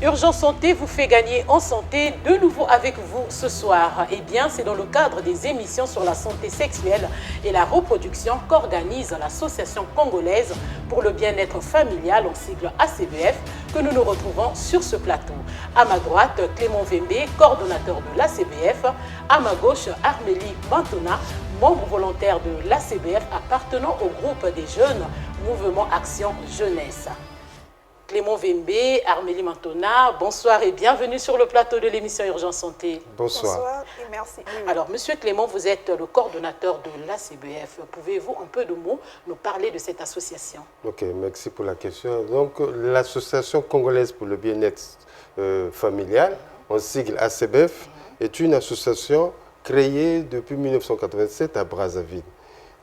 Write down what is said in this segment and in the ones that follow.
Urgence Santé vous fait gagner en santé, de nouveau avec vous ce soir. Eh bien, c'est dans le cadre des émissions sur la santé sexuelle et la reproduction qu'organise l'Association congolaise pour le bien-être familial, en sigle ACBF, que nous nous retrouvons sur ce plateau. À ma droite, Clément Vembe, coordonnateur de l'ACBF. À ma gauche, Armélie Mantona, membre volontaire de l'ACBF appartenant au groupe des jeunes Mouvement Action Jeunesse. Clément Vembe, Armélie Mantona, bonsoir et bienvenue sur le plateau de l'émission Urgence Santé. Bonsoir. Bonsoir et merci. Alors, Monsieur Clément, vous êtes le coordonnateur de l'ACBF. Pouvez-vous, en peu de mots, nous parler de cette association? Ok, merci pour la question. Donc, l'Association congolaise pour le bien-être familial, en sigle ACBF, est une association créée depuis 1987 à Brazzaville.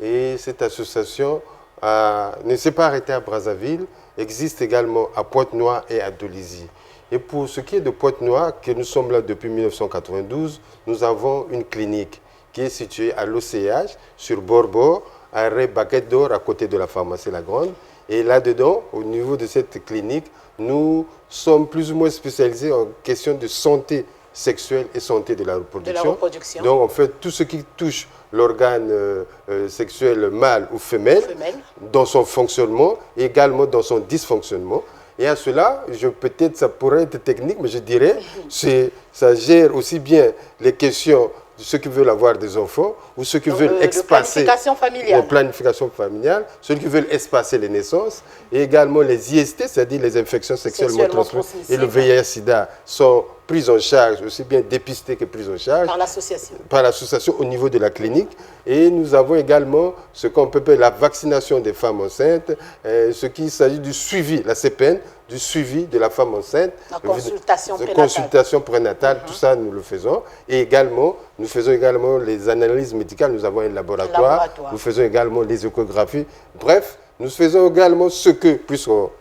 Et cette association ne s'est pas arrêtée à Brazzaville, existe également à Pointe-Noire et à Dolisie. Et pour ce qui est de Pointe-Noire, que nous sommes là depuis 1992, nous avons une clinique qui est située à l'OCH, sur Borbo, arrêt Baguette d'Or, à côté de la pharmacie La Grande. Et là-dedans, au niveau de cette clinique, nous sommes plus ou moins spécialisés en question de santé sexuelle et santé de la reproduction. Donc, on fait tout ce qui touche l'organe sexuel mâle ou femelle, dans son fonctionnement, également dans son dysfonctionnement. Et à cela, peut-être ça pourrait être technique, mais je dirais ça gère aussi bien les questions de ceux qui veulent avoir des enfants ou ceux qui veulent espacer la planification familiale, ceux qui veulent espacer les naissances, et également les IST, c'est-à-dire les infections sexuellement transmissibles, et le VIH-Sida sont pris en charge, aussi bien dépistés que pris en charge par l'association au niveau de la clinique. Et nous avons également ce qu'on peut appeler la vaccination des femmes enceintes, ce qui s'agit du suivi, la CPN, du suivi de la femme enceinte, la consultation prénatale, tout ça nous le faisons. Et également, nous faisons également les analyses médicales, nous avons un laboratoire, nous faisons également les échographies. Bref, nous faisons également ce que,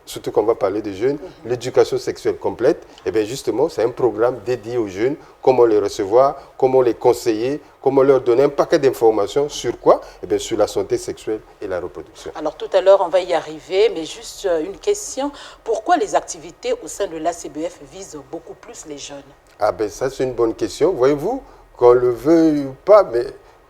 surtout qu'on va parler des jeunes, l'éducation sexuelle complète. Et bien justement, c'est un programme dédié aux jeunes, comment les recevoir, comment les conseiller, comment leur donner un paquet d'informations sur quoi? Et bien sur la santé sexuelle et la reproduction. Alors tout à l'heure, on va y arriver, mais juste une question. Pourquoi les activités au sein de l'ACBF visent beaucoup plus les jeunes? Ah ben ça, c'est une bonne question. Voyez-vous, qu'on le veuille ou pas, mais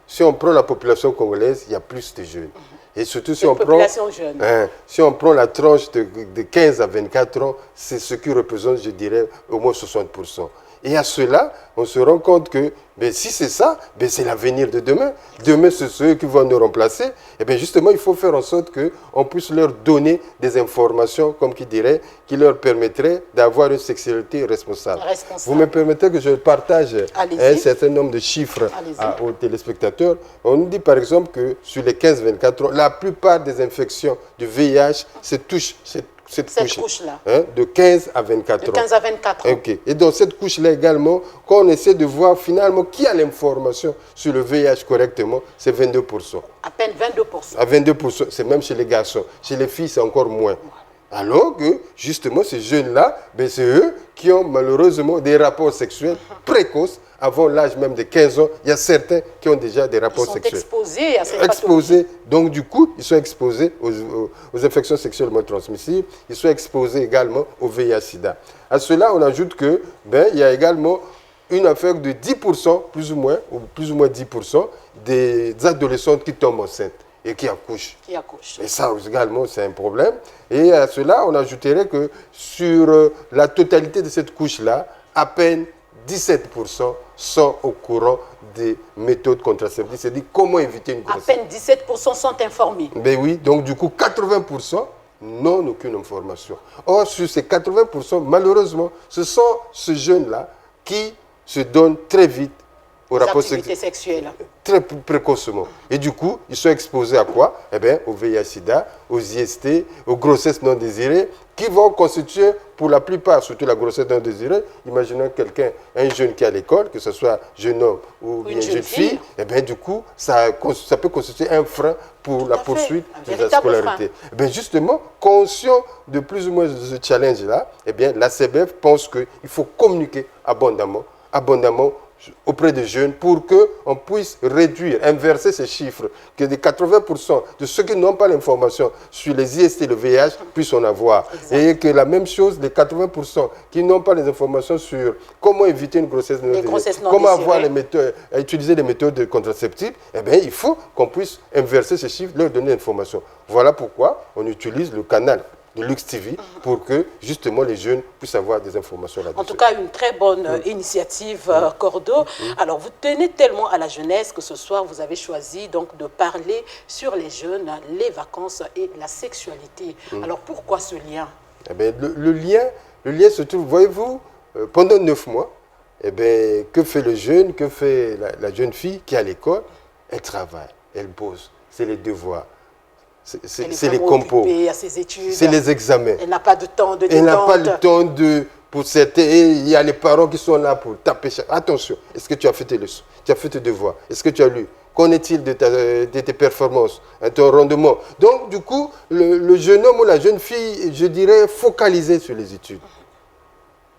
si on prend la population congolaise, il y a plus de jeunes. Et surtout, si on prend la tranche de 15 à 24 ans, c'est ce qui représente, je dirais, au moins 60%. Et à cela, on se rend compte que si c'est ça, c'est l'avenir de demain. Demain, c'est ceux qui vont nous remplacer. Et bien justement, il faut faire en sorte qu'on puisse leur donner des informations, comme qui dirait, qui leur permettraient d'avoir une sexualité responsable. Vous me permettez que je partage un certain nombre de chiffres aux téléspectateurs. On nous dit par exemple que sur les 15-24 ans, la plupart des infections du VIH se touchent cette couche-là, de 15 à 24 ans. De 15 à 24 ans. Okay. Et dans cette couche-là également, quand on essaie de voir finalement qui a l'information sur le VIH correctement, c'est 22%. À peine 22%. À 22%, c'est même chez les garçons. Chez les filles, c'est encore moins. Alors que, justement, ces jeunes-là, c'est eux qui ont malheureusement des rapports sexuels précoces avant l'âge même de 15 ans. Il y a certains qui ont déjà des rapports sexuels. Ils sont exposés à cette pathologie. Donc, du coup, ils sont exposés aux infections sexuellement transmissibles. Ils sont exposés également au VIH-Sida. À cela, on ajoute que, il y a également une affaire de 10%, plus ou moins 10%, des adolescentes qui tombent enceintes et qui accouchent. Et ça également, c'est un problème. Et à cela, on ajouterait que sur la totalité de cette couche-là, à peine 17% sont au courant des méthodes contraceptives. C'est-à-dire comment éviter une grossesse. À peine 17% sont informés. Oui, donc du coup, 80% n'ont aucune information. Or, sur ces 80%, malheureusement, ce sont ces jeunes-là qui se donnent très vite aux rapports sexuels. Très précocement. Et du coup, ils sont exposés à quoi? Au VIH-Sida, aux IST, aux grossesses non désirées, qui vont constituer, pour la plupart, surtout la grossesse non désirée, imaginons quelqu'un, un jeune qui est à l'école, que ce soit jeune homme ou une jeune fille, du coup, ça peut constituer un frein pour la poursuite de la scolarité. Justement, conscient de plus ou moins de ce challenge-là, la CBF pense qu'il faut communiquer abondamment auprès des jeunes pour qu'on puisse réduire, inverser ces chiffres, que des 80% de ceux qui n'ont pas l'information sur les IST et le VIH puissent en avoir. Exactement. Et que la même chose, les 80% qui n'ont pas les informations sur comment éviter une grossesse non désirée, comment avoir les méthodes, utiliser les méthodes contraceptives, eh bien, il faut qu'on puisse inverser ces chiffres, leur donner l'information. Voilà pourquoi on utilise le canal de Lux TV pour que justement les jeunes puissent avoir des informations là-dessus. En tout cas, une très bonne initiative, Cordo. Alors, vous tenez tellement à la jeunesse que ce soir, vous avez choisi donc de parler sur les jeunes, les vacances et la sexualité. Alors, pourquoi ce lien? Eh bien, le lien se trouve, voyez-vous, pendant 9 mois, eh bien, que fait le jeune, que fait la jeune fille qui est à l'école? Elle travaille, elle bosse, c'est les devoirs. C'est les compos, c'est les examens. Elle n'a pas de temps de détente. Elle n'a pas le temps pour certains, il y a les parents qui sont là pour taper. Attention, est-ce que tu as fait tes leçons? Tu as fait tes devoirs? Est-ce que tu as lu? Qu'en est-il de tes performances, ton rendement? Donc, du coup, le jeune homme ou la jeune fille, je dirais, focalisé sur les études.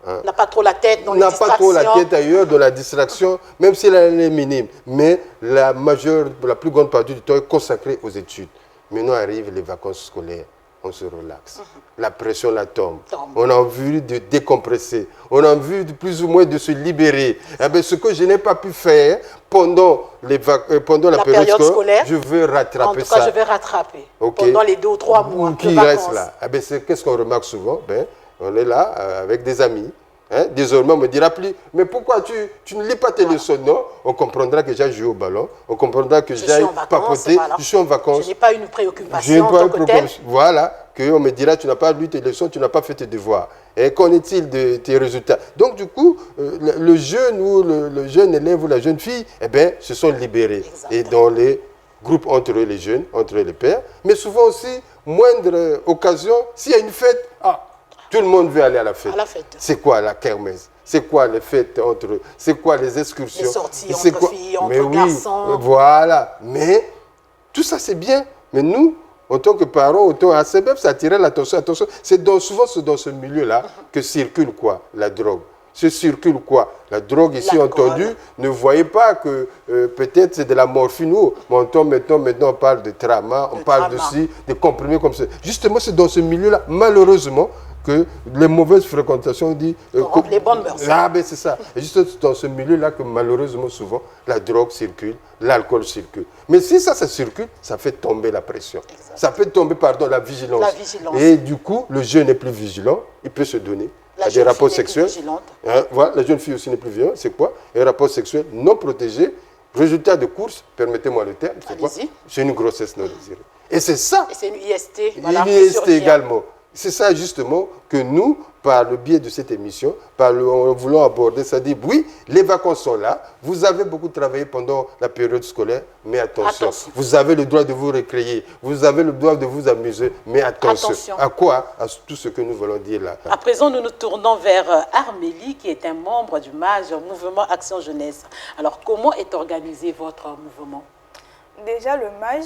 Hein? N'a pas trop la tête dans les distractions. N'a pas trop la tête ailleurs dans la distraction, même si elle est minime. Mais la plus grande partie du temps est consacrée aux études. Maintenant arrivent les vacances scolaires, on se relaxe. La pression la tombe. On a envie de décompresser. On a envie plus ou moins de se libérer. Eh bien, ce que je n'ai pas pu faire pendant la période scolaire, je veux rattraper ça. En tout cas, je vais rattraper pendant les 2 ou 3 mois qui restent là. Eh bien, qu'est-ce qu'on remarque souvent? On est là avec des amis. Hein? Désormais, on ne me dira plus, mais pourquoi tu ne lis pas tes leçons? Non, on comprendra que j'ai joué au ballon, on comprendra que j'ai papoté, je suis en vacances. Je n'ai pas une préoccupation en tant que telle. Voilà, qu'on me dira, tu n'as pas lu tes leçons, tu n'as pas fait tes devoirs. Et qu'en est-il de tes résultats? Donc, du coup, le jeune ou le jeune élève ou la jeune fille, eh bien, se sont libérés. Exactement. Et dans les groupes entre eux, les jeunes, entre eux, les pères, mais souvent aussi, moindre occasion, s'il y a une fête, tout le monde veut aller à la fête. C'est quoi la kermesse? C'est quoi les fêtes entre eux? C'est quoi les excursions? Les sorties entre filles, entre garçons. Voilà. Mais tout ça, c'est bien. Mais nous, en tant que parents, autant à ACBEF, ça attirait l'attention. Attention, souvent dans ce milieu-là que circule quoi? La drogue. Circule quoi? La drogue ici, entendu, ne voyez pas que peut-être c'est de la morphine ou maintenant on parle de trama, on parle de comprimés comme ça. Justement, c'est dans ce milieu-là, malheureusement, que les mauvaises fréquentations disent... les bonnes mœurs. C'est ça. Et juste dans ce milieu-là que malheureusement, souvent, la drogue circule, l'alcool circule. Mais si ça circule, ça fait tomber la pression. Exactement. Ça fait tomber, la vigilance. Et du coup, le jeune est plus vigilant, il peut se donner à des rapports sexuels. Voilà, la jeune fille aussi n'est plus vigilante. C'est quoi? Un rapport sexuel non protégé. Résultat de course, permettez-moi le terme, c'est quoi? C'est une grossesse non désirée. Et c'est ça. Et c'est une IST. Voilà, une IST également. C'est ça justement que nous, par le biais de cette émission, en voulant aborder, ça dit, oui, les vacances sont là, vous avez beaucoup travaillé pendant la période scolaire, mais attention. Vous avez le droit de vous récréer, vous avez le droit de vous amuser, mais attention. À quoi? À tout ce que nous voulons dire là. À présent, nous nous tournons vers Armélie, qui est un membre du MAJ, Mouvement Action Jeunesse. Alors, comment est organisé votre mouvement? Déjà, le MAJ,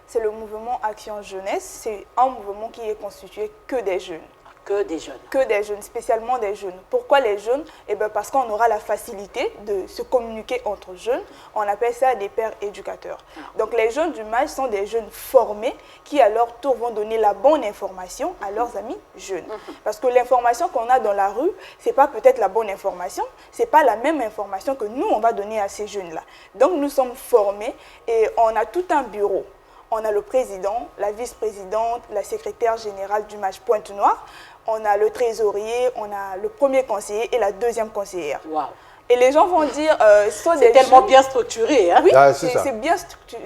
c'est le mouvement Action Jeunesse. C'est un mouvement qui est constitué que des jeunes. Que des jeunes. Que des jeunes, spécialement des jeunes. Pourquoi les jeunes? Eh bien, parce qu'on aura la facilité de se communiquer entre jeunes. On appelle ça des pères éducateurs. Donc, les jeunes du MAJ sont des jeunes formés qui, à leur tour, vont donner la bonne information à leurs amis jeunes. Parce que l'information qu'on a dans la rue, ce n'est pas peut-être la bonne information. Ce n'est pas la même information que nous, on va donner à ces jeunes-là. Donc, nous sommes formés et on a tout un bureau. On a le président, la vice-présidente, la secrétaire générale du MAJ Pointe-Noire. On a le trésorier, on a le premier conseiller et la deuxième conseillère. Wow. Et les gens vont dire... c'est tellement bien structuré. Hein? Oui, c'est bien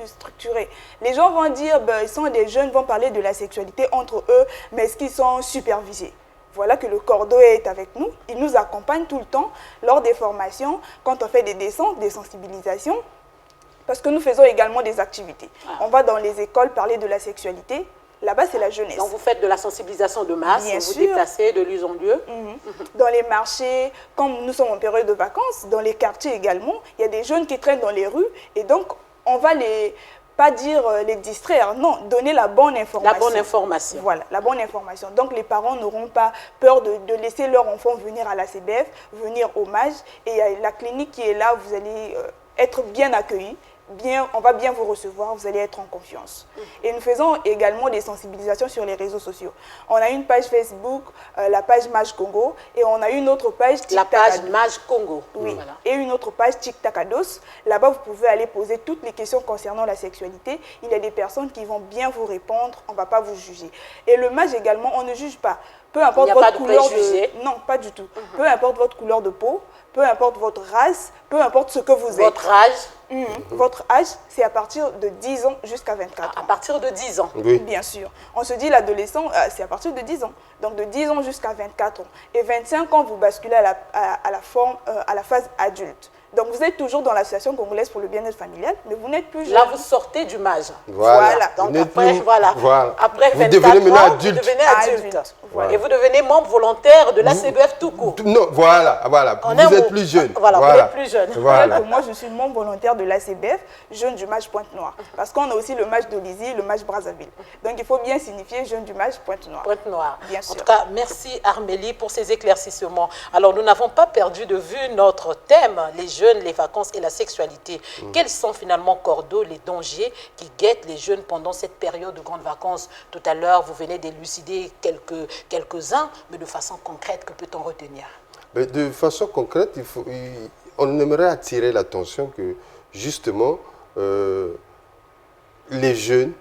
structuré. Les gens vont dire, ils sont des jeunes, vont parler de la sexualité entre eux, mais est-ce qu'ils sont supervisés? Voilà que le Cordo est avec nous. Il nous accompagne tout le temps lors des formations, quand on fait des descentes, des sensibilisations. Parce que nous faisons également des activités. On va dans les écoles parler de la sexualité. Là-bas, c'est la jeunesse. Donc, vous faites de la sensibilisation de masse, vous déplacez de lieu en lieu. Dans les marchés, comme nous sommes en période de vacances, dans les quartiers également, il y a des jeunes qui traînent dans les rues. Et donc, on va les pas dire les distraire, non, donner la bonne information. La bonne information. Voilà, la bonne information. Donc les parents n'auront pas peur de laisser leur enfant venir à la CBF, venir au MAJ, et la clinique qui est là, vous allez être bien accueillis. On va bien vous recevoir, vous allez être en confiance. Et nous faisons également des sensibilisations sur les réseaux sociaux. On a une page Facebook, la page MAJ Congo, et on a une autre page La page MAJ Congo. Oui, Voilà. et une autre page TikTakados. Là-bas, vous pouvez aller poser toutes les questions concernant la sexualité. Il y a des personnes qui vont bien vous répondre, on ne va pas vous juger. Et le MAJ également, on ne juge pas. Peu importe votre couleur de... Non, pas du tout. Peu importe votre couleur de peau, peu importe votre race, peu importe ce que vous êtes. Votre âge? Votre âge, c'est à partir de 10 ans jusqu'à 24 ans. À partir de 10 ans? Oui. Bien sûr. On se dit l'adolescent, c'est à partir de 10 ans. Donc de 10 ans jusqu'à 24 ans. Et 25 ans, vous basculez à la phase adulte. Donc vous êtes toujours dans l'association congolaise pour le bien-être familial, mais vous n'êtes plus jeune. Là, vous sortez du MAJ. Voilà. Donc après, après vous 24 devenez ans, adulte. vous devenez adulte. Voilà. Et vous devenez membre volontaire de la CBF tout court. Non, voilà. Vous êtes plus jeune. Voilà, vous êtes plus jeune. Voilà. Moi, je suis membre volontaire de l'ACBF, jeune du MAJ Pointe-Noire. Parce qu'on a aussi le MAJ d'Olizy, le MAJ Brazzaville. Donc, il faut bien signifier jeune du MAJ Pointe-Noire. Pointe-Noire. Bien sûr. En tout cas, merci Armélie pour ces éclaircissements. Alors, nous n'avons pas perdu de vue notre thème, les jeunes, les vacances et la sexualité. Quels sont finalement, Cordo, les dangers qui guettent les jeunes pendant cette période de grandes vacances? Tout à l'heure, vous venez d'élucider quelques-uns, mais de façon concrète, que peut-on retenir? Mais de façon concrète, on aimerait attirer l'attention que, justement, les jeunes,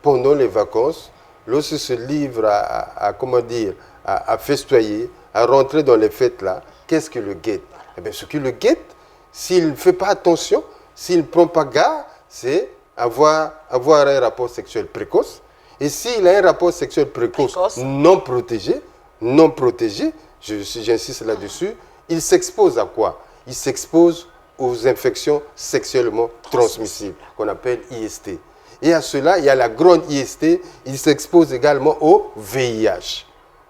pendant les vacances, lorsqu'ils se livrent à festoyer, à rentrer dans les fêtes là, qu'est-ce que le guette? Eh bien, ce qui le guette, s'il ne fait pas attention, s'il ne prend pas garde, c'est avoir un rapport sexuel précoce. Et s'il a un rapport sexuel précoce. non protégé, j'insiste là-dessus, il s'expose à quoi? Il s'expose aux infections sexuellement transmissibles, qu'on appelle IST. Et à cela, il y a la grande IST, il s'expose également au VIH,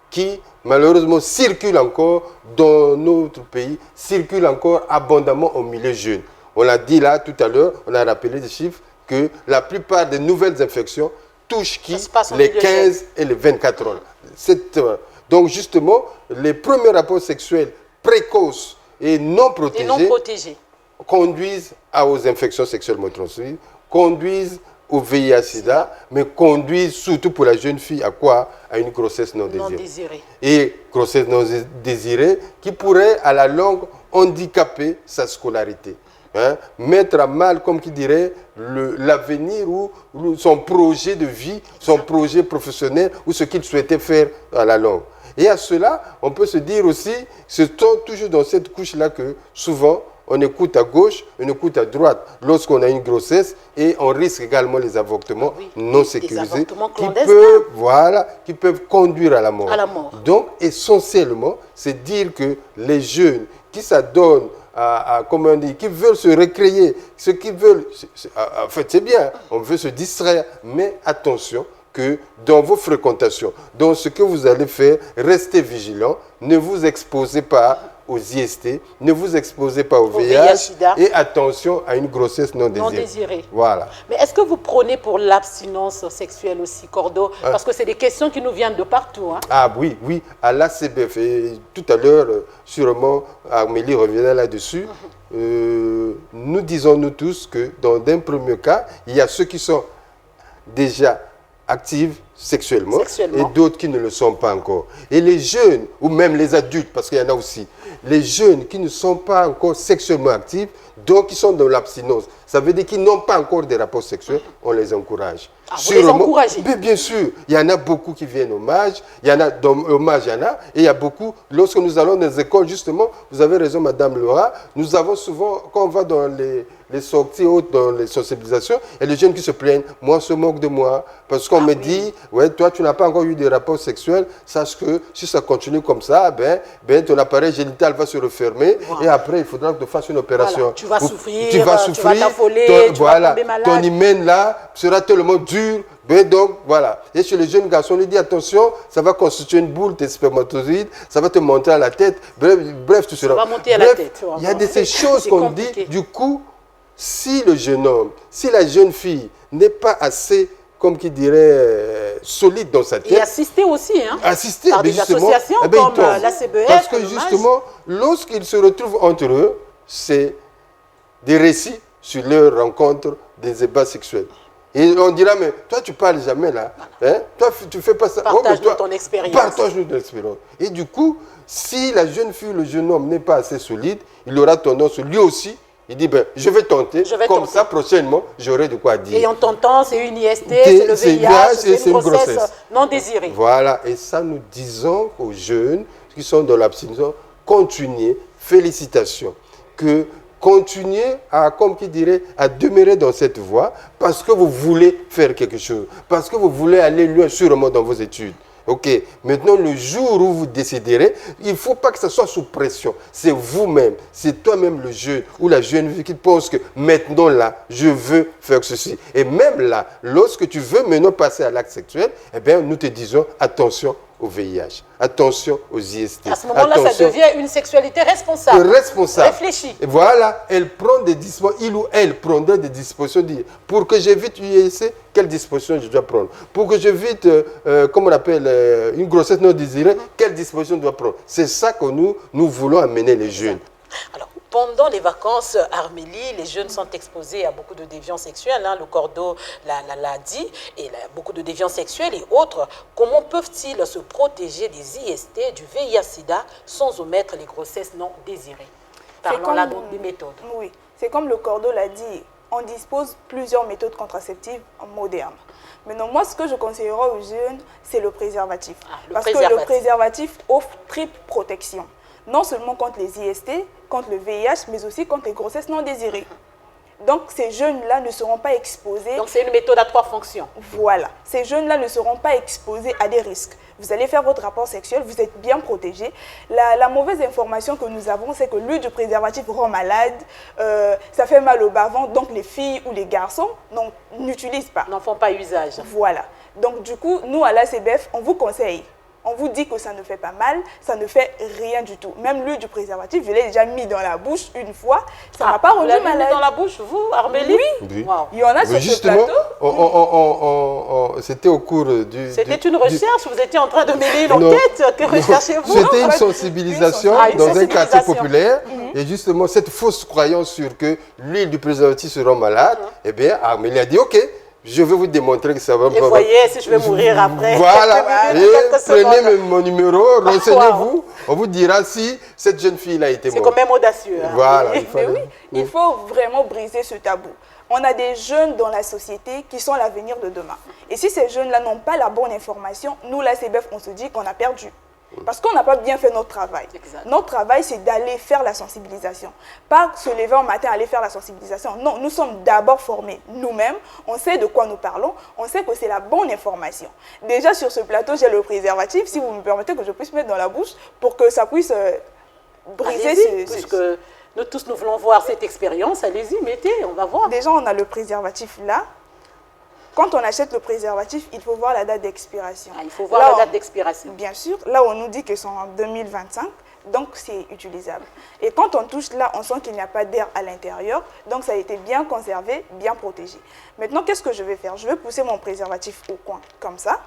qui malheureusement circule encore dans notre pays, circule encore abondamment au milieu jeune. On l'a dit là tout à l'heure, on a rappelé des chiffres, que la plupart des nouvelles infections touchent qui? Les 15 et les 24 ans. Donc justement, les premiers rapports sexuels précoces et non protégés, conduisent aux infections sexuellement transmissibles, conduisent au VIH-Sida, mais conduisent surtout pour la jeune fille à quoi? À une grossesse non désirée. Et grossesse non désirée qui pourrait à la longue handicaper sa scolarité. Mettre à mal, comme qui dirait, l'avenir ou son projet de vie, son projet professionnel ou ce qu'il souhaitait faire à la longue. Et à cela, on peut se dire aussi, c'est toujours dans cette couche-là que souvent, on écoute à gauche, on écoute à droite lorsqu'on a une grossesse et on risque également les avortements non sécurisés qui peuvent conduire à la mort. Donc, essentiellement, c'est dire que les jeunes qui s'adonnent comment on dit, qui veulent se recréer, ce qu'ils veulent, en fait c'est bien, on veut se distraire, mais attention que dans vos fréquentations, dans ce que vous allez faire, restez vigilants, ne vous exposez pas aux IST, ne vous exposez pas au VIH et attention à une grossesse non désirée. Voilà. Mais est-ce que vous prônez pour l'abstinence sexuelle aussi, Cordo? Parce que c'est des questions qui nous viennent de partout. Ah oui, à l'ACBF. Et tout à l'heure, sûrement, Armélie reviendra là-dessus. Nous disons, nous tous, que dans un premier cas, il y a ceux qui sont déjà actives sexuellement. Et d'autres qui ne le sont pas encore. Et les jeunes, ou même les adultes, parce qu'il y en a aussi, les jeunes qui ne sont pas encore sexuellement actifs, donc qui sont dans l'abstinence, ça veut dire qu'ils n'ont pas encore des rapports sexuels, on les encourage. Vous les encouragez? Mais bien sûr, il y en a beaucoup qui viennent au MAJ, il y en a au MAJ, et il y a beaucoup, lorsque nous allons dans les écoles, justement, vous avez raison, Madame Laura, nous avons souvent, quand on va dans les sorties hautes, dans les sensibilisations, il y a des jeunes qui se plaignent, moi, on se moque de moi, parce qu'on me dit, ouais, toi, tu n'as pas encore eu de rapports sexuels, sache que si ça continue comme ça, ton appareil génital va se refermer, et après, il faudra que tu fasses une opération. Tu vas souffrir, tu vas t'affoler, tu vas tomber malade. Ton hymen, là, sera tellement dur. Donc, voilà. Et chez les jeunes garçons, on lui dit, attention, ça va constituer une boule, tes spermatozoïdes, ça va te monter à la tête. Bref, tu seras... Ça va monter à la tête. Il y a de ces choses qu'on dit, du coup, si le jeune homme, si la jeune fille n'est pas assez, comme qui dirait, solide dans sa tête. Et assister aussi, hein, assister, par des associations comme la CBF. Parce que justement, lorsqu'ils se retrouvent entre eux, c'est des récits sur leur rencontre des ébats sexuels. Et on dira, mais toi, tu parles jamais là. Hein? Toi, tu fais pas ça. Partage-nous ton expérience. Partage-nous ton expérience. Et du coup, si la jeune fille, le jeune homme n'est pas assez solide, il aura tendance, lui aussi, il dit, ben, je vais tenter. Comme ça, prochainement, j'aurai de quoi dire. Et en tentant, c'est une IST, c'est le VIH, c'est une grossesse non désirée. Voilà. Et ça, nous disons aux jeunes qui sont dans l'abstinence, continuez, félicitations. Que continuez à, comme qui dirait, à demeurer dans cette voie parce que vous voulez faire quelque chose, parce que vous voulez aller loin sûrement dans vos études. Ok, maintenant le jour où vous déciderez, il ne faut pas que ça soit sous pression. C'est vous-même, c'est toi-même le jeune ou la jeune fille qui pense que maintenant là, je veux faire ceci. Et même là, lorsque tu veux maintenant passer à l'acte sexuel, eh bien nous te disons attention au VIH, attention aux IST. À ce moment-là, ça devient une sexualité responsable. Réfléchie. Et voilà, elle prend des dispositions, il ou elle prendra des dispositions. Pour que j'évite l'IST, quelles dispositions je dois prendre? Pour que j'évite, comme on appelle, une grossesse non désirée, quelles dispositions je dois prendre? C'est ça que nous voulons amener les jeunes. Alors, pendant les vacances, Armélie, les jeunes sont exposés à beaucoup de déviances sexuelles. Hein, le Cordo l'a dit, et beaucoup de déviances sexuelles et autres. Comment peuvent-ils se protéger des IST, du VIH-Sida, sans omettre les grossesses non désirées? Parlons là des méthodes. Oui, c'est comme le Cordo l'a dit, on dispose plusieurs méthodes contraceptives modernes. Maintenant, moi, ce que je conseillerais aux jeunes, c'est le préservatif. Parce que le préservatif offre triple protection. Non seulement contre les IST, contre le VIH, mais aussi contre les grossesses non désirées. Donc, ces jeunes-là ne seront pas exposés... Donc, c'est une méthode à 3 fonctions. Voilà. Ces jeunes-là ne seront pas exposés à des risques. Vous allez faire votre rapport sexuel, vous êtes bien protégés. La mauvaise information que nous avons, c'est que l'huile du préservatif rend malade, ça fait mal au bas-ventre, donc les filles ou les garçons n'utilisent pas. N'en font pas usage. Voilà. Donc, du coup, nous, à l'ACBF, on vous conseille. On vous dit que ça ne fait pas mal, ça ne fait rien du tout. Même l'huile du préservatif, je l'ai déjà mis dans la bouche une fois, ça ne m'a pas rendu malade. Vous l'avez mis dans la bouche, vous, Armélie? Oui. Wow. Il y en a sur ce plateau. C'était au cours du... C'était une recherche, vous étiez en train de mêler une enquête, que recherchez-vous? C'était une sensibilisation dans un quartier populaire. Et justement, cette fausse croyance sur que l'huile du préservatif se rend malade, eh bien, Armélie a dit, ok, je vais vous démontrer que ça va... Et voyez si je vais mourir après. Voilà. Et prenez mon numéro, renseignez-vous. On vous dira si cette jeune fille a été morte. C'est quand même audacieux. Hein. Voilà. Il faut vraiment briser ce tabou. On a des jeunes dans la société qui sont l'avenir de demain. Et si ces jeunes-là n'ont pas la bonne information, nous, la CBF, on se dit qu'on a perdu. Parce qu'on n'a pas bien fait notre travail. Exact. Notre travail, c'est d'aller faire la sensibilisation. Pas se lever un matin, aller faire la sensibilisation. Non, nous sommes d'abord formés nous-mêmes. On sait de quoi nous parlons. On sait que c'est la bonne information. Déjà, sur ce plateau, j'ai le préservatif. Si vous me permettez que je puisse mettre dans la bouche pour que ça puisse briser puisque nous tous, nous voulons voir cette expérience. Allez-y, mettez, on va voir. Déjà, on a le préservatif là. Quand on achète le préservatif, il faut voir la date d'expiration. Il faut voir la date d'expiration. Bien sûr. Là, on nous dit que c'est en 2025, donc c'est utilisable. Et quand on touche là, on sent qu'il n'y a pas d'air à l'intérieur, donc ça a été bien conservé, bien protégé. Maintenant, qu'est-ce que je vais faire? Je vais pousser mon préservatif au coin, comme ça,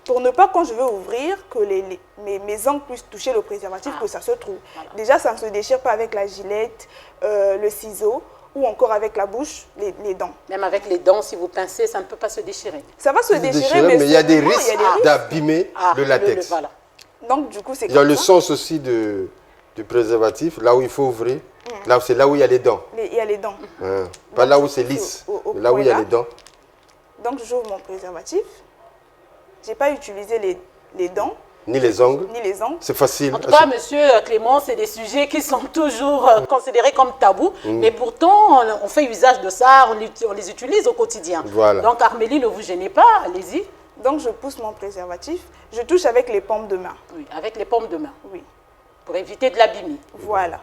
pour ne pas, quand je vais ouvrir, que mes ongles puissent toucher le préservatif, que ça se trouve. Voilà. Déjà, ça ne se déchire pas avec la gilette, le ciseau, ou encore avec la bouche, les dents. Même avec les dents, si vous pincez, ça ne peut pas se déchirer. Ça va se déchirer, mais il y a des risques d'abîmer le latex. Voilà. Donc, du coup, c'est il y a le sens aussi du préservatif, là où il faut ouvrir. C'est là où il y a les dents. Il y a les dents. Pas là où c'est lisse, mais là où il y a les dents. Donc, j'ouvre mon préservatif. Je n'ai pas utilisé les dents. Ni les ongles. Ni les ongles. C'est facile. En tout cas, monsieur Clément, c'est des sujets qui sont toujours considérés comme tabous, mais pourtant, on fait usage de ça, on les utilise au quotidien. Voilà. Donc, Armélie, ne vous gênez pas, allez-y. Donc, je pousse mon préservatif, je touche avec les paumes de main. Oui, avec les paumes de main. Oui. Pour éviter de l'abîmer. Voilà.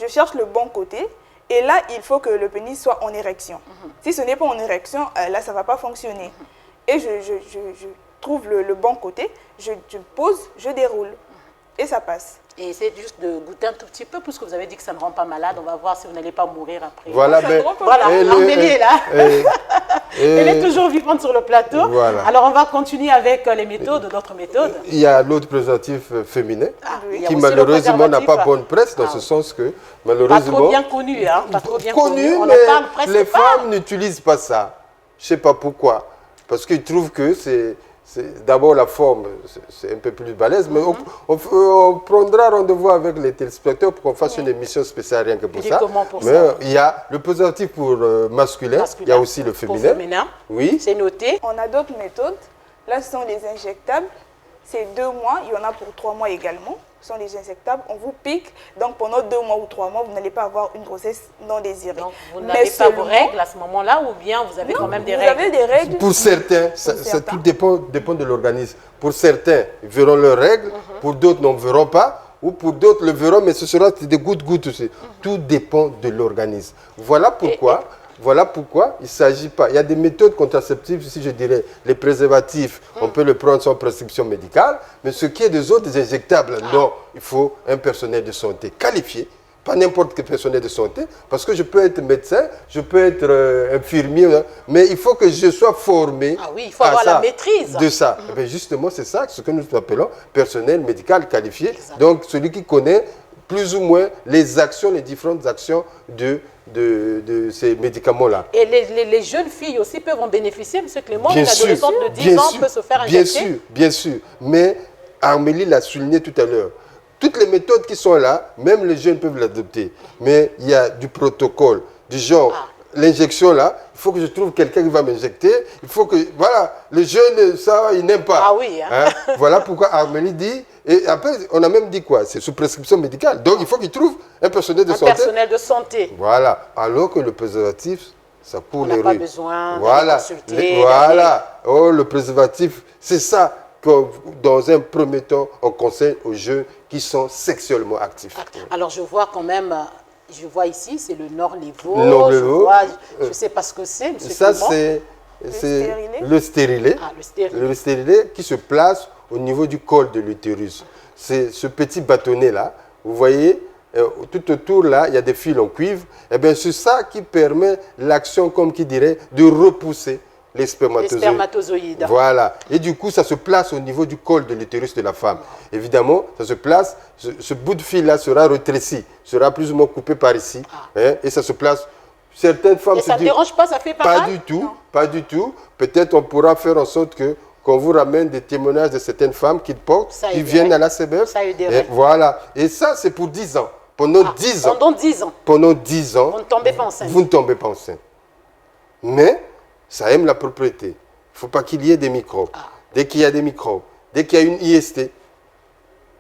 Je cherche le bon côté, et là, il faut que le pénis soit en érection. Si ce n'est pas en érection, là, ça ne va pas fonctionner. Et je trouve le bon côté, je pose, je déroule et ça passe. Et essayez juste de goûter un tout petit peu, puisque vous avez dit que ça ne rend pas malade. On va voir si vous n'allez pas mourir après. Voilà, voilà, Armélie est là. Elle est toujours vivante sur le plateau. Voilà. Alors, on va continuer avec les méthodes, d'autres méthodes. Il y a l'autre préservatif féminin, qui malheureusement n'a pas bonne presse, dans ce sens que, malheureusement... Pas trop bien connu, hein. Pas trop bien connu. On mais en parle presque les pas. femmes n'utilisent pas ça. Je ne sais pas pourquoi. Parce qu'ils trouvent que c'est d'abord la forme, c'est un peu plus balèze, mais on prendra rendez-vous avec les téléspectateurs pour qu'on fasse une émission spéciale rien que pour ça. Mais il y a le préservatif pour masculin, il y a aussi le féminin. Oui. C'est noté. On a d'autres méthodes. Là, ce sont les injectables. C'est 2 mois, il y en a pour 3 mois également. Ce sont les injectables. On vous pique, donc pendant 2 mois ou 3 mois, vous n'allez pas avoir une grossesse non désirée. Donc vous n'avez pas vos règles à ce moment-là, ou bien vous avez quand même des règles? Vous avez des règles. Pour certains, tout dépend de l'organisme. Pour certains, ils verront leurs règles, pour d'autres, n'en verront pas, ou pour d'autres, le verront, mais ce sera des gouttes aussi. Tout dépend de l'organisme. Voilà pourquoi... Voilà pourquoi il ne s'agit pas. Il y a des méthodes contraceptives, si je dirais, les préservatifs, on peut le prendre sans prescription médicale, mais ce qui est des autres injectables, non, il faut un personnel de santé qualifié, pas n'importe quel personnel de santé, parce que je peux être médecin, je peux être infirmier, mais il faut que je sois formé. Ah oui, il faut avoir la maîtrise de ça. Et bien justement, c'est ça, ce que nous appelons personnel médical qualifié. Exactement. Donc, celui qui connaît plus ou moins les actions, les différentes actions de ces médicaments-là. Et les jeunes filles aussi peuvent en bénéficier, M. Clément, une adolescente de 10 ans peut se faire injecter. Bien sûr. Mais Armélie l'a souligné tout à l'heure. Toutes les méthodes qui sont là, même les jeunes peuvent l'adopter. Mais il y a du protocole, du genre, l'injection là, il faut que je trouve quelqu'un qui va m'injecter. Il faut que, voilà, les jeunes, ça, ils n'aiment pas. Ah oui. Hein? Voilà pourquoi Armélie dit, et après, on a même dit quoi? C'est sous prescription médicale. Donc, il faut qu'il trouve un personnel de santé. Un personnel de santé. Voilà. Alors que le préservatif, ça court les rues. On n'a pas besoin de consulter. Voilà. Oh, le préservatif, c'est ça que, dans un premier temps, on conseille aux jeunes qui sont sexuellement actifs. Alors, je vois quand même... Je vois ici, c'est le Nord-les-Vosges. Je ne sais pas ce que c'est, M. Ça, c'est le stérilet. Le stérilet qui se place au niveau du col de l'utérus. C'est ce petit bâtonnet-là. Vous voyez, tout autour, là, il y a des fils en cuivre. Et bien, c'est ça qui permet l'action, comme qui dirait, de repousser les spermatozoïdes. Voilà. Et du coup, ça se place au niveau du col de l'utérus de la femme. Évidemment, ça se place, ce bout de fil-là sera rétréci, sera plus ou moins coupé par ici. Hein, et ça se place. Certaines femmes et ça ne dérange pas, ça fait pas mal? Pas du tout, pas du tout. Peut-être on pourra faire en sorte qu'on vous ramène des témoignages de certaines femmes qui portent, qui viennent à la CBF. Ça aiderait. Voilà. Et ça, c'est pour 10 ans. Pendant 10 ans. Pendant 10 ans. Pendant 10 ans. Vous ne tombez pas enceinte. Vous ne tombez pas enceinte. Mais ça aime la propriété. Il ne faut pas qu'il y ait des microbes. Dès qu'il y a des microbes, dès qu'il y a une IST,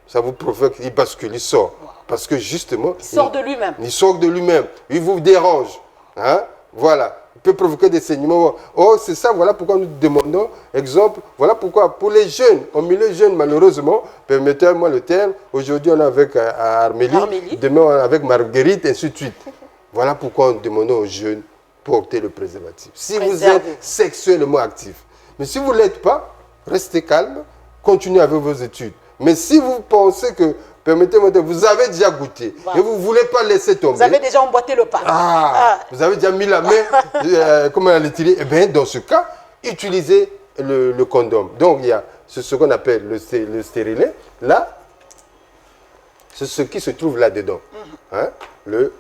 ça vous provoque, il bascule, il sort. Parce que justement... Il sort de lui-même. Il sort de lui-même. Il vous dérange. Hein? Voilà. Il peut provoquer des saignements. Oh, c'est ça, voilà pourquoi nous demandons, exemple, voilà pourquoi, pour les jeunes, au milieu jeune, malheureusement, permettez-moi le terme, aujourd'hui on est avec Armélie, demain on est avec Marguerite, et ainsi de suite. Voilà pourquoi nous demandons aux jeunes porter le préservatif. Si vous êtes sexuellement actif. Mais si vous ne l'êtes pas, restez calme, continuez avec vos études. Mais si vous pensez que, permettez-moi de vous avez déjà goûté et vous ne voulez pas laisser tomber. Vous avez déjà emboîté le pas. Vous avez déjà mis la main, comment elle est tirée. Eh bien, dans ce cas, utilisez le condom. Donc, il y a ce qu'on appelle le stérilet. Là, c'est ce qui se trouve là-dedans. Hein? Le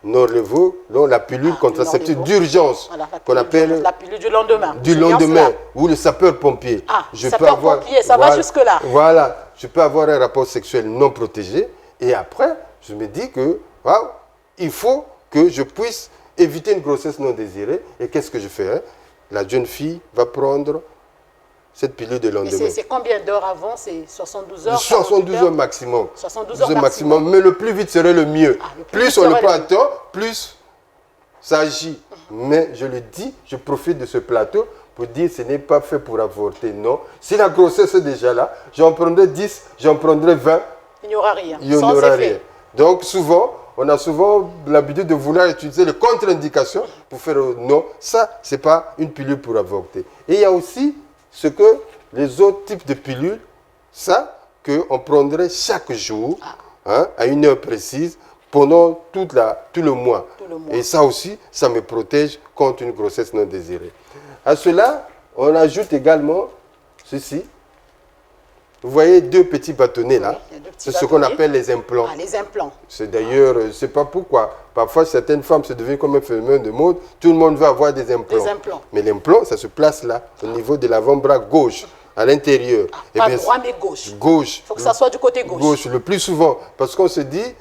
Nord-les-Vosges, la pilule contraceptive d'urgence, qu'on appelle la pilule du lendemain. Du lendemain, ou le sapeur-pompier. Sapeur-pompier, ça va jusque-là. Voilà, je peux avoir un rapport sexuel non protégé, et après, je me dis que, il faut que je puisse éviter une grossesse non désirée. Et qu'est-ce que je fais? Hein? La jeune fille va prendre cette pilule de lendemain. C'est combien d'heures avant? C'est 72 heures? 72 heures maximum. 72 heures maximum. Mais le plus vite serait le mieux. Plus on le prend à temps, plus ça agit. Mais je le dis, je profite de ce plateau pour dire que ce n'est pas fait pour avorter. Non. Si la grossesse est déjà là, j'en prendrai 10, j'en prendrai 20. Il n'y aura rien. Il n'y aura rien. Donc souvent, on a souvent l'habitude de vouloir utiliser les contre-indications pour faire non. Ça, ce n'est pas une pilule pour avorter. Et il y a aussi ce que les autres types de pilules, ça, qu'on prendrait chaque jour hein, à une heure précise pendant tout le mois. Et ça aussi, ça me protège contre une grossesse non désirée. À cela, on ajoute également ceci. Vous voyez deux petits bâtonnets là, c'est ce qu'on appelle les implants. Ah, les implants. C'est d'ailleurs, je ne sais pas pourquoi, parfois certaines femmes se deviennent comme un phénomène de mode, tout le monde veut avoir des implants. Des implants. Mais l'implant, ça se place là, au niveau de l'avant-bras gauche, à l'intérieur. Pas droit mais gauche. Gauche. Il faut que ça soit du côté gauche. Gauche, le plus souvent, parce qu'on se dit,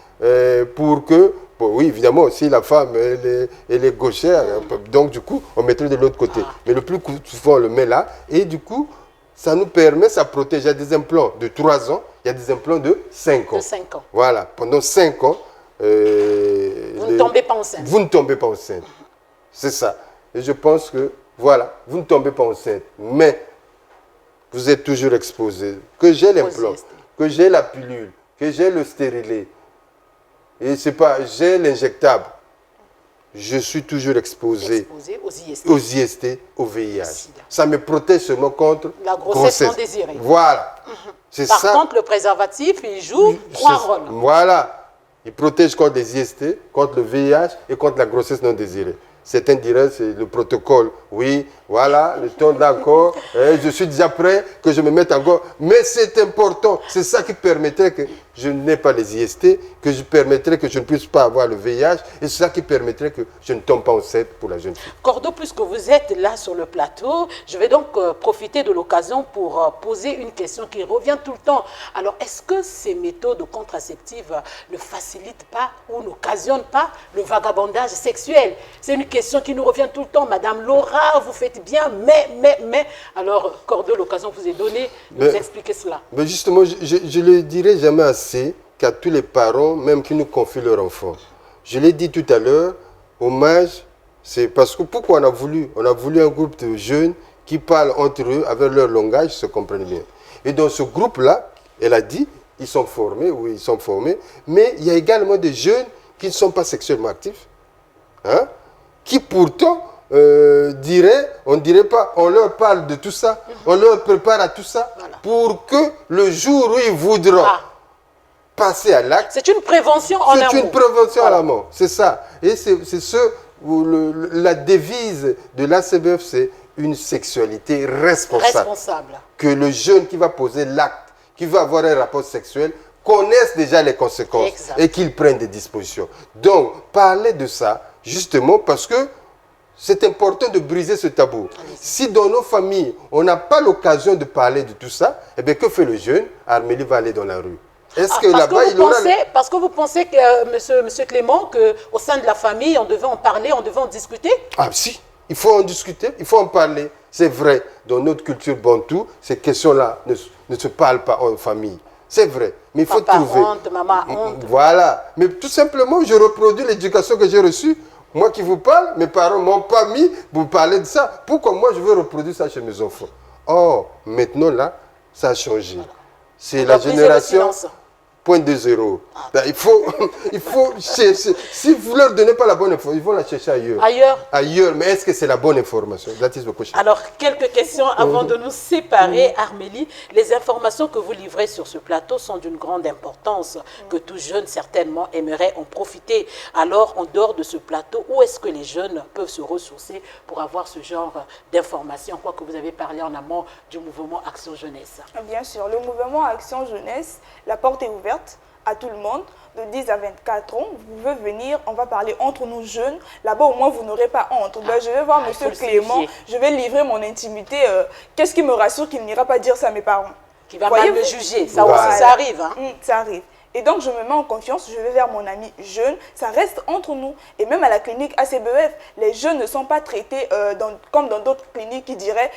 pour que, bon, oui évidemment, si la femme elle est gauchère, donc du coup, on mettrait de l'autre côté. Mais le plus souvent, on le met là, et du coup, ça nous permet, ça protège. Il y a des implants de 3 ans, il y a des implants de 5 ans. De 5 ans. Voilà, pendant 5 ans. Vous ne tombez pas enceinte. Vous ne tombez pas enceinte. C'est ça. Et je pense que, voilà, vous ne tombez pas enceinte. Mais vous êtes toujours exposé. Que j'ai l'implant, que j'ai la pilule, que j'ai le stérilet, et c'est pas, j'ai l'injectable. Je suis toujours exposé aux IST, au VIH. Ça me protège seulement contre la grossesse non désirée. Voilà. C'est Par ça. contre, le préservatif, il joue 3 rôles. Voilà. Il protège contre les IST, contre le VIH et contre la grossesse non désirée. Certains diraient c'est le protocole. Oui, voilà, le ton d'accord. Je suis déjà prêt que je me mette encore. Mais c'est important. C'est ça qui permettrait que je n'ai pas les IST, que je permettrait que je ne puisse pas avoir le VIH. Et c'est ça qui permettrait que je ne tombe pas enceinte pour la jeune fille. Cordo, puisque vous êtes là sur le plateau, je vais donc profiter de l'occasion pour poser une question qui revient tout le temps. Alors, est-ce que ces méthodes contraceptives ne facilitent pas ou n'occasionnent pas le vagabondage sexuel? C'est une question qui nous revient tout le temps. Madame Laura, vous faites bien, mais. Alors, Cordo, l'occasion vous est donnée de nous expliquer cela. Mais justement, je ne le dirai jamais assez qu'à tous les parents, même qui nous confient leur enfant. Je l'ai dit tout à l'heure, hommage, c'est parce que pourquoi on a voulu un groupe de jeunes qui parlent entre eux avec leur langage, se comprennent bien. Et dans ce groupe-là, elle a dit, ils sont formés, oui, ils sont formés, mais il y a également des jeunes qui ne sont pas sexuellement actifs, hein, qui pourtant on dirait pas, on leur parle de tout ça, on leur prépare à tout ça, pour que le jour où ils voudront passer à l'acte. C'est une prévention en amont. C'est une prévention à l'amont, c'est ça. Et c'est la devise de l'ACBF, c'est une sexualité responsable. Que le jeune qui va poser l'acte, qui va avoir un rapport sexuel, connaisse déjà les conséquences et qu'il prenne des dispositions. Donc, parler de ça, justement, parce que c'est important de briser ce tabou. Si dans nos familles, on n'a pas l'occasion de parler de tout ça, eh bien, que fait le jeune? Armélie va aller dans la rue. Est-ce que là-bas, il aura... Parce que vous pensez, que, monsieur Clément, qu'au sein de la famille, on devait en parler, on devait en discuter? Ah si, il faut en discuter, il faut en parler. C'est vrai, dans notre culture bantou, ces questions-là ne se parlent pas en famille. C'est vrai, mais il faut trouver... honte, maman honte. Voilà, mais tout simplement, je reproduis l'éducation que j'ai reçue. Moi qui vous parle, mes parents ne m'ont pas mis pour parler de ça. Pourquoi moi je veux reproduire ça chez mes enfants? Or, maintenant là, ça a changé. C'est la génération 0.20. Il faut chercher. Si vous ne leur donnez pas la bonne information, ils vont la chercher ailleurs. Ailleurs, mais est-ce que c'est la bonne information? Alors, quelques questions avant de nous séparer, Armélie. Les informations que vous livrez sur ce plateau sont d'une grande importance, que tout jeune certainement aimerait en profiter. Alors, en dehors de ce plateau, où est-ce que les jeunes peuvent se ressourcer pour avoir ce genre d'informations, quoi que vous avez parlé en amont du mouvement Action Jeunesse? Bien sûr, le mouvement Action Jeunesse, la porte est ouverte à tout le monde, de 10 à 24 ans. Vous pouvez venir, on va parler entre nous jeunes. Là-bas, au moins, vous n'aurez pas honte. Je vais voir M. Clément, je vais livrer mon intimité. Qu'est-ce qui me rassure qu'il n'ira pas dire ça à mes parents? Qui va mal me juger. Ça aussi, ça arrive. Hein? Ça arrive. Et donc, je me mets en confiance, je vais vers mon ami jeune. Ça reste entre nous. Et même à la clinique ACBF, les jeunes ne sont pas traités comme dans d'autres cliniques qui diraient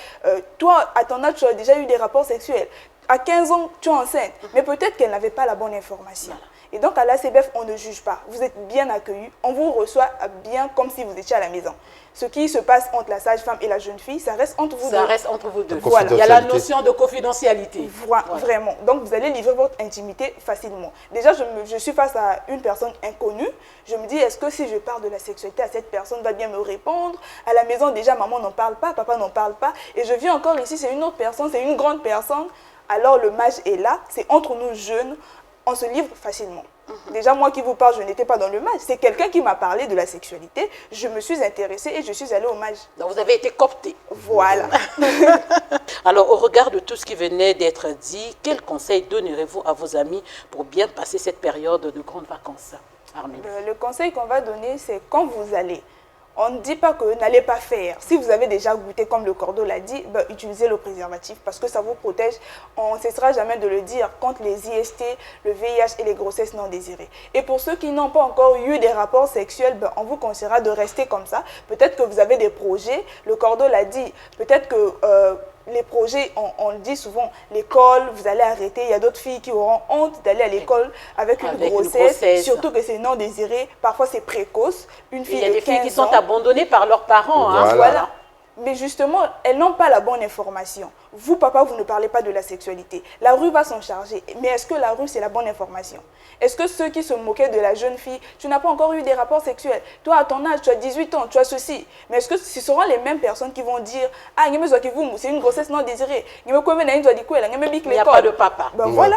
toi, à ton âge, tu as déjà eu des rapports sexuels. À 15 ans, tu es enceinte. Mais peut-être qu'elle n'avait pas la bonne information. Et donc, à l'ACBF, on ne juge pas. Vous êtes bien accueillis. On vous reçoit bien comme si vous étiez à la maison. Ce qui se passe entre la sage-femme et la jeune fille, ça reste entre vous deux. Ça reste entre vous deux. Voilà. Il y a la notion de confidentialité. Voilà. Vraiment. Donc, vous allez livrer votre intimité facilement. Déjà, je suis face à une personne inconnue. Je me dis, est-ce que si je parle de la sexualité à cette personne, va bien me répondre? À la maison, déjà, maman n'en parle pas, papa n'en parle pas. Et je viens encore ici, c'est une autre personne, c'est une grande personne. Alors, le mage est là. C'est entre nous jeunes. on se livre facilement. Déjà, moi qui vous parle, je n'étais pas dans le mage. C'est quelqu'un qui m'a parlé de la sexualité. Je me suis intéressée et je suis allée au mage. Donc, vous avez été coopté. Voilà. Alors, au regard de tout ce qui venait d'être dit, quels conseils donnerez-vous à vos amis pour bien passer cette période de grandes vacances, Armélie? Le conseil qu'on va donner, c'est quand vous allez. On ne dit pas que n'allez pas faire. Si vous avez déjà goûté, comme le cordeau l'a dit, utilisez le préservatif parce que ça vous protège. On ne cessera jamais de le dire contre les IST, le VIH et les grossesses non désirées. Et pour ceux qui n'ont pas encore eu des rapports sexuels, on vous conseillera de rester comme ça. Peut-être que vous avez des projets, le cordeau l'a dit, peut-être que... les projets, on le dit souvent, l'école, vous allez arrêter. Il y a d'autres filles qui auront honte d'aller à l'école avec une grossesse, surtout que c'est non désiré. Parfois, c'est précoce. Une fille il y a des filles qui sont ans, abandonnées par leurs parents. Voilà. Mais justement, elles n'ont pas la bonne information. Vous, papa, vous ne parlez pas de la sexualité. La rue va s'en charger. Mais est-ce que la rue, c'est la bonne information? Est-ce que ceux qui se moquaient de la jeune fille, tu n'as pas encore eu des rapports sexuels? Toi, à ton âge, tu as 18 ans, tu as ceci. Mais est-ce que ce seront les mêmes personnes qui vont dire « Ah, c'est une grossesse non désirée. Il n'y a pas de papa. » Voilà.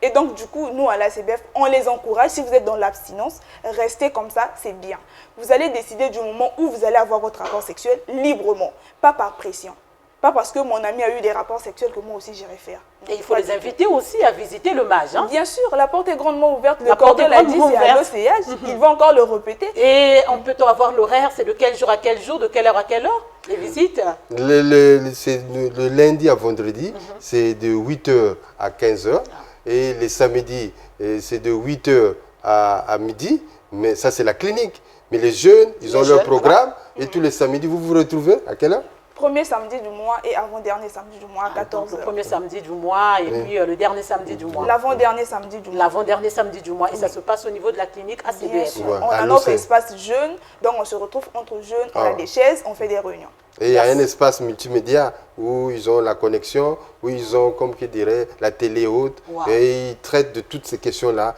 Et donc, du coup, nous, à l'ACBF, on les encourage. Si vous êtes dans l'abstinence, restez comme ça, c'est bien. Vous allez décider du moment où vous allez avoir votre rapport sexuel librement, pas par pression. Pas parce que mon ami a eu des rapports sexuels que moi aussi j'irai faire. Et il faut les inviter aussi à visiter le mage. Bien sûr, la porte est grandement ouverte. Le cordeau l'a dit, c'est à l'OCH. Il va encore le répéter. Et on peut avoir l'horaire, c'est de quel jour à quel jour, de quelle heure à quelle heure, les visites? C'est le lundi à vendredi, c'est de 8h à 15h. Et les samedis, c'est de 8h à midi. Mais ça, c'est la clinique. Mais les jeunes, ils ont leur programme. Et tous les samedis, vous vous retrouvez à quelle heure? Premier samedi du mois et avant-dernier samedi du mois à 14h. Le premier samedi du mois et puis le dernier samedi du mois. L'avant-dernier samedi du mois. L'avant-dernier samedi du mois. Et ça se passe au niveau de la clinique ACBF. On a notre espace jeune, donc on se retrouve entre jeunes, on a des chaises, on fait des réunions. Et il y a un espace multimédia où ils ont la connexion, où ils ont, comme je dirais, la télé haute. Et ils traitent de toutes ces questions-là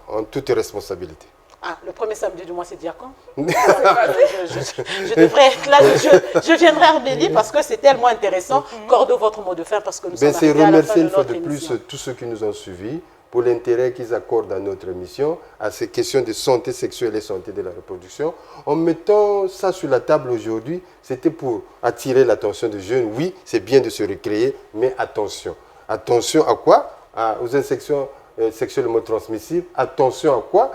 en toute responsabilité. Ah, le premier samedi du mois, c'est dire quand? Je devrais être là, je viendrai à Armélie parce que c'est tellement intéressant. Cordeau, votre mot de fin parce que nous sommes arrivés à la fin de notre émission. C'est remercier une fois de plus tous ceux qui nous ont suivis pour l'intérêt qu'ils accordent à notre émission, à ces questions de santé sexuelle et santé de la reproduction. En mettant ça sur la table aujourd'hui, c'était pour attirer l'attention des jeunes. Oui, c'est bien de se recréer, mais attention. Attention à quoi? Aux infections sexuellement transmissibles. Attention à quoi?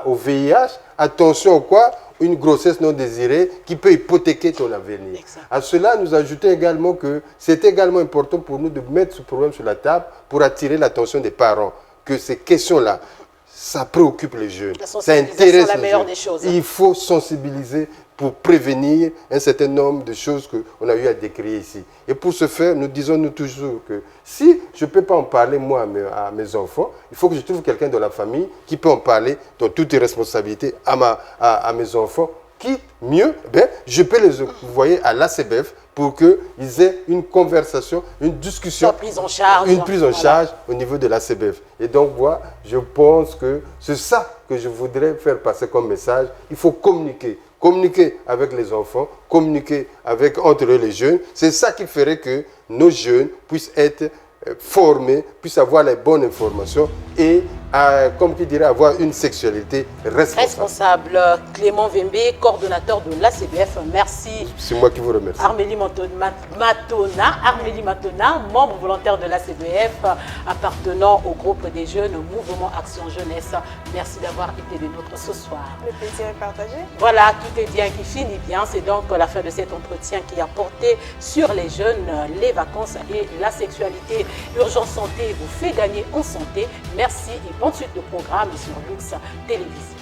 Au VIH. Attention à quoi? Une grossesse non désirée qui peut hypothéquer ton avenir. Exact. À cela, nous ajoutons également que c'est également important pour nous de mettre ce problème sur la table pour attirer l'attention des parents. Que ces questions-là, ça préoccupe les jeunes. Ça intéresse les jeunes. Il faut sensibiliser pour prévenir un certain nombre de choses qu'on a eu à décrire ici. Et pour ce faire, nous disons toujours que si je ne peux pas en parler moi à mes enfants, il faut que je trouve quelqu'un dans la famille qui peut en parler dans toutes les responsabilités à mes enfants. Qui, mieux, je peux les envoyer à l'ACBF pour qu'ils aient une conversation, une discussion, une prise en charge au niveau de l'ACBF. Et donc, voilà, je pense que c'est ça que je voudrais faire passer comme message. Il faut communiquer. Communiquer avec les enfants, communiquer entre eux les jeunes. C'est ça qui ferait que nos jeunes puissent être formés, puissent avoir les bonnes informations et, comme qui dirait, avoir une sexualité responsable. Clément Vembé, coordonnateur de l'ACBF, merci. C'est moi qui vous remercie. Armélie Matona, membre volontaire de l'ACBF, appartenant au groupe des jeunes Mouvement Action Jeunesse. Merci d'avoir été de notre ce soir. Le plaisir est partagé. Voilà, tout est bien qui finit bien. C'est donc la fin de cet entretien qui a porté sur les jeunes, les vacances et la sexualité. Urgence Santé vous fait gagner en santé. Merci et bonne suite de programme sur Lux Télévision.